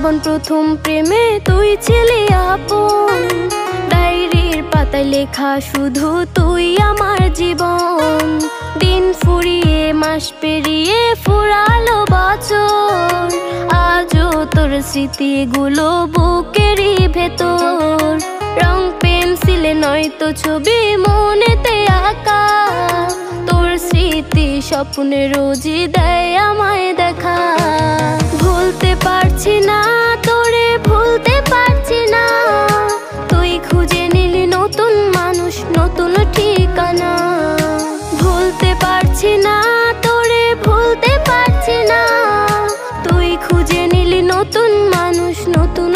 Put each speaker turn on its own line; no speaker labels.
জীবন প্রথম প্রেমে তুই ছিলি আপন, ডায়েরির পাতায় লেখা শুধু তুই আমার জীবন। দিন ফুরিয়ে মাস পেরিয়ে ফুরালো বছর, আজও তোর স্মৃতিগুলো বুকেরই ভেতর। রং পেন্সিলে নয়তো ছবি মনেতে আঁকা, তোর স্মৃতি স্বপ্নে রোজই দেয় আমায় দেখা। ভুলতে পারছি না তোরে, ভুলতে পারছি না, তুই খুঁজে নিলি নতুন মানুষ, নতুন ঠিকানা। ভুলতে পারছি না তোরে, ভুলতে পারছি না, তুই খুঁজে নিলি নতুন মানুষ, নতুন